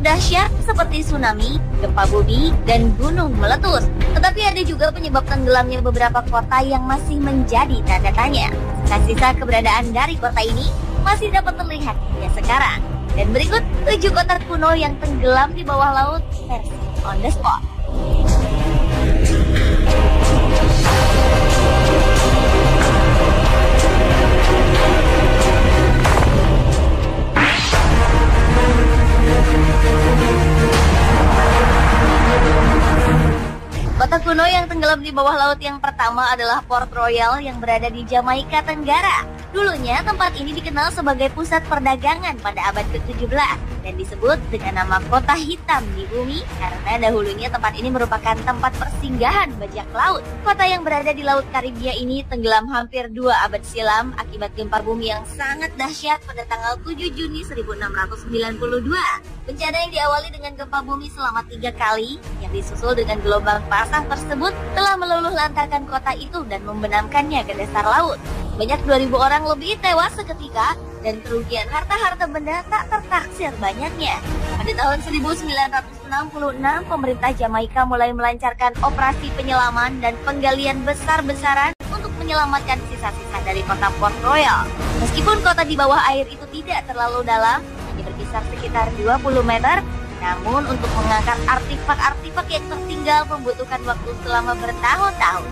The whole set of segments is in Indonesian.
dahsyat seperti tsunami, gempa bumi, dan gunung meletus. Tetapi ada juga penyebab tenggelamnya beberapa kota yang masih menjadi tanda tanya. Sisa keberadaan dari kota ini masih dapat terlihat hingga sekarang. Dan berikut 7 kota kuno yang tenggelam di bawah laut versi on the spot. Kota kuno yang tenggelam di bawah laut yang pertama adalah Port Royal yang berada di Jamaika Tenggara. Dulunya tempat ini dikenal sebagai pusat perdagangan pada abad ke-17 dan disebut dengan nama Kota Hitam di Bumi karena dahulunya tempat ini merupakan tempat persinggahan bajak laut. Kota yang berada di Laut Karibia ini tenggelam hampir 2 abad silam akibat gempa bumi yang sangat dahsyat pada tanggal 7 Juni 1692. Bencana yang diawali dengan gempa bumi selama 3 kali yang disusul dengan gelombang pasang tersebut telah meluluh lantakan kota itu dan membenamkannya ke dasar laut. Banyak 2.000 orang lebih tewas seketika dan kerugian harta-harta benda tak tertaksir banyaknya. Pada tahun 1966, pemerintah Jamaika mulai melancarkan operasi penyelaman dan penggalian besar-besaran untuk menyelamatkan sisa-sisa dari kota Port Royal. Meskipun kota di bawah air itu tidak terlalu dalam, hanya berkisar sekitar 20 meter, namun untuk mengangkat artefak-artefak yang tertinggal membutuhkan waktu selama bertahun-tahun.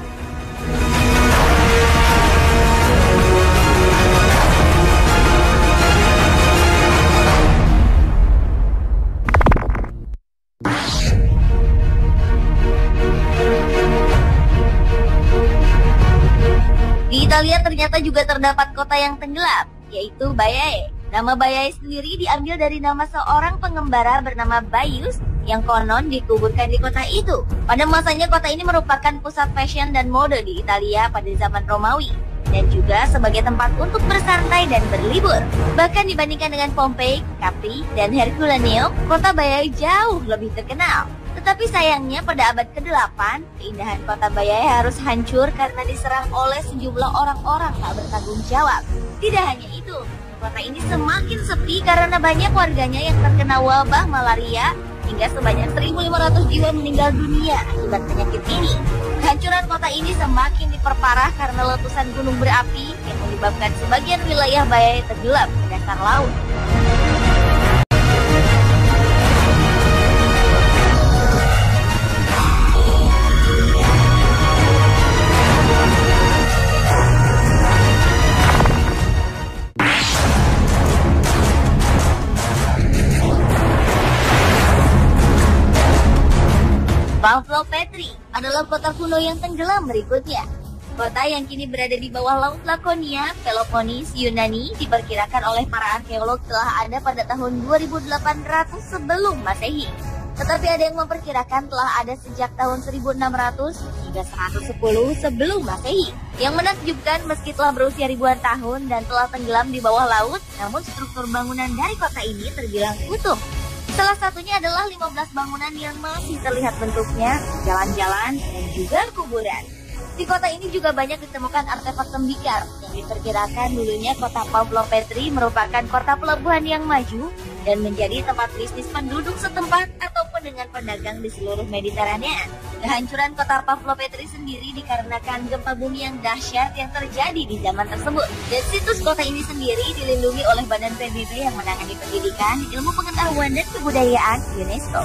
Di Italia ternyata juga terdapat kota yang tenggelam, yaitu Baiae. Nama Baiae sendiri diambil dari nama seorang pengembara bernama Baius yang konon dikuburkan di kota itu. Pada masanya kota ini merupakan pusat fashion dan mode di Italia pada zaman Romawi dan juga sebagai tempat untuk bersantai dan berlibur. Bahkan dibandingkan dengan Pompei, Capri, dan Herculaneum, kota Baiae jauh lebih terkenal. Tetapi sayangnya pada abad ke-8, keindahan kota Baiae harus hancur karena diserang oleh sejumlah orang-orang tak bertanggung jawab. Tidak hanya itu, kota ini semakin sepi karena banyak warganya yang terkena wabah malaria hingga sebanyak 1.500 jiwa meninggal dunia akibat penyakit ini. Kehancuran kota ini semakin diperparah karena letusan gunung berapi yang menyebabkan sebagian wilayah Baiae tenggelam ke dasar laut. Pavlo Petri adalah kota kuno yang tenggelam berikutnya. Kota yang kini berada di bawah laut Lakonia, Peloponnes, Yunani, diperkirakan oleh para arkeolog telah ada pada tahun 2800 sebelum Masehi. Tetapi ada yang memperkirakan telah ada sejak tahun 1600 hingga 110 sebelum Masehi. Yang menakjubkan meski telah berusia ribuan tahun dan telah tenggelam di bawah laut, namun struktur bangunan dari kota ini terbilang utuh. Salah satunya adalah 15 bangunan yang masih terlihat bentuknya, jalan-jalan, dan juga kuburan. Di kota ini juga banyak ditemukan artefak tembikar yang diperkirakan dulunya kota Pavlo Petri merupakan kota pelabuhan yang maju dan menjadi tempat bisnis penduduk setempat ataupun dengan pedagang di seluruh Mediterania. Kehancuran kota Pavlo Petri sendiri dikarenakan gempa bumi yang dahsyat yang terjadi di zaman tersebut. Dan situs kota ini sendiri dilindungi oleh Badan PBB yang menangani pendidikan, ilmu pengetahuan dan kebudayaan UNESCO.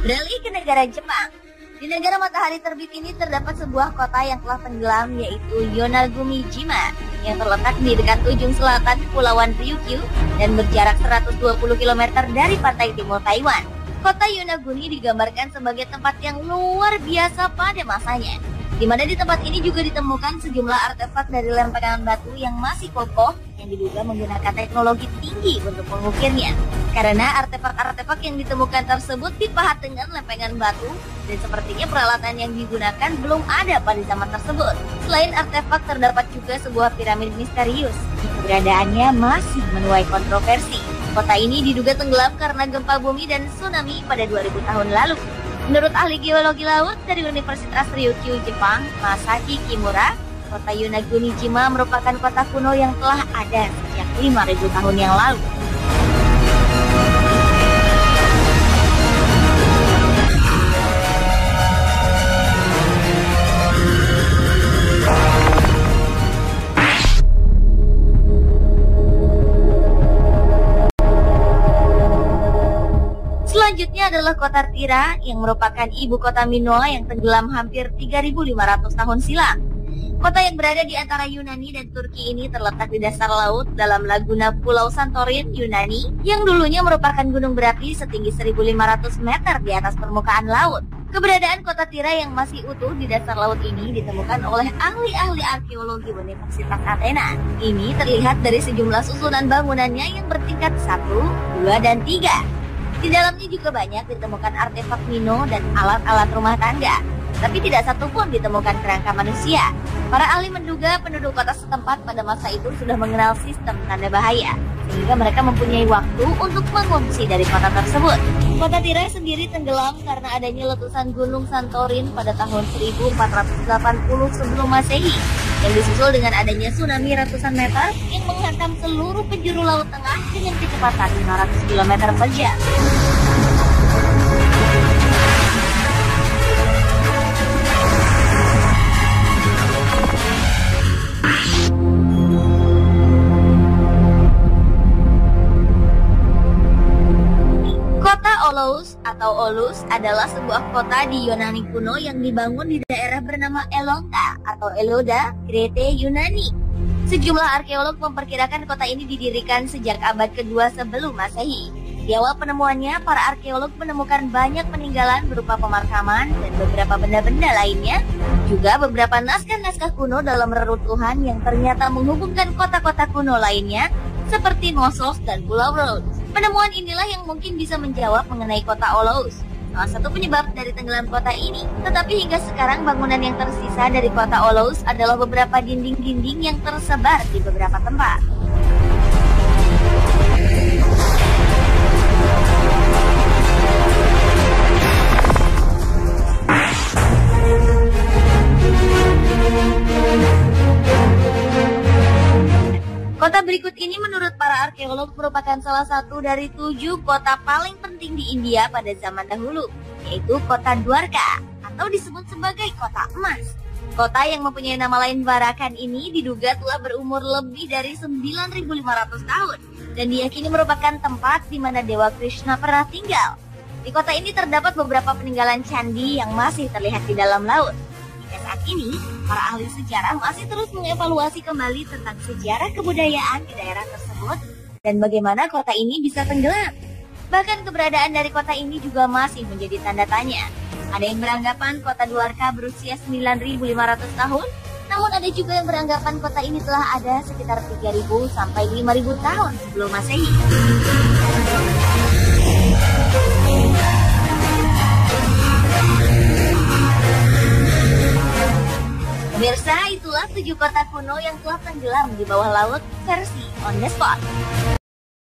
Beralih ke negara Jepang. Di negara matahari terbit ini terdapat sebuah kota yang telah tenggelam, yaitu Yonaguni-jima, yang terletak di dekat ujung selatan Kepulauan Ryukyu dan berjarak 120 km dari pantai timur Taiwan. Kota Yonaguni digambarkan sebagai tempat yang luar biasa pada masanya, di mana di tempat ini juga ditemukan sejumlah artefak dari lempengan batu yang masih kokoh yang diduga menggunakan teknologi tinggi untuk mengukirnya. Karena artefak-artefak yang ditemukan tersebut dipahat dengan lempengan batu dan sepertinya peralatan yang digunakan belum ada pada zaman tersebut. Selain artefak terdapat juga sebuah piramid misterius yang keberadaannya masih menuai kontroversi. Kota ini diduga tenggelam karena gempa bumi dan tsunami pada 2000 tahun lalu. Menurut ahli geologi laut dari Universitas Ryukyu, Jepang, Masaki Kimura, kota Yonaguni-jima merupakan kota kuno yang telah ada sejak 5000 tahun yang lalu. Selanjutnya adalah kota Tira yang merupakan ibu kota Minoa yang tenggelam hampir 3.500 tahun silam. Kota yang berada di antara Yunani dan Turki ini terletak di dasar laut dalam laguna Pulau Santorin, Yunani, yang dulunya merupakan gunung berapi setinggi 1.500 meter di atas permukaan laut. Keberadaan kota Tira yang masih utuh di dasar laut ini ditemukan oleh ahli-ahli arkeologi Universitas Athena. Ini terlihat dari sejumlah susunan bangunannya yang bertingkat 1, 2, dan 3. Di dalamnya juga banyak ditemukan artefak Mino dan alat-alat rumah tangga, tapi tidak satu pun ditemukan kerangka manusia. Para ahli menduga penduduk kota setempat pada masa itu sudah mengenal sistem tanda bahaya, sehingga mereka mempunyai waktu untuk mengungsi dari kota tersebut. Kota Tira sendiri tenggelam karena adanya letusan Gunung Santorin pada tahun 1480 sebelum Masehi, yang disusul dengan adanya tsunami ratusan meter yang menghantam seluruh penjuru Laut Tengah dengan kecepatan 500 km per jam. Kota Olos atau Olus adalah sebuah kota di Yunani kuno yang dibangun di daerah bernama Elonta atau Eloda, Krete, Yunani. Sejumlah arkeolog memperkirakan kota ini didirikan sejak abad kedua sebelum Masehi. Di awal penemuannya, para arkeolog menemukan banyak peninggalan berupa pemakaman dan beberapa benda-benda lainnya, juga beberapa naskah-naskah kuno dalam reruntuhan yang ternyata menghubungkan kota-kota kuno lainnya seperti Knossos dan Pulau Rhodes. Penemuan inilah yang mungkin bisa menjawab mengenai kota Olos, salah satu penyebab dari tenggelam kota ini. Tetapi hingga sekarang bangunan yang tersisa dari kota Olos adalah beberapa dinding-dinding yang tersebar di beberapa tempat. Kota berikut ini menurut para arkeolog merupakan salah satu dari 7 kota paling penting di India pada zaman dahulu, yaitu kota Dwarka atau disebut sebagai kota emas. Kota yang mempunyai nama lain Dwarakan ini diduga telah berumur lebih dari 9.500 tahun dan diyakini merupakan tempat di mana Dewa Krishna pernah tinggal. Di kota ini terdapat beberapa peninggalan candi yang masih terlihat di dalam laut. Hingga saat ini, para ahli sejarah masih terus mengevaluasi kembali tentang sejarah kebudayaan di daerah tersebut dan bagaimana kota ini bisa tenggelam. Bahkan keberadaan dari kota ini juga masih menjadi tanda tanya. Ada yang beranggapan kota Dwarka berusia 9.500 tahun, namun ada juga yang beranggapan kota ini telah ada sekitar 3.000 sampai 5.000 tahun sebelum Masehi. Pemirsa, itulah 7 kota kuno yang telah tenggelam di bawah laut versi On The Spot.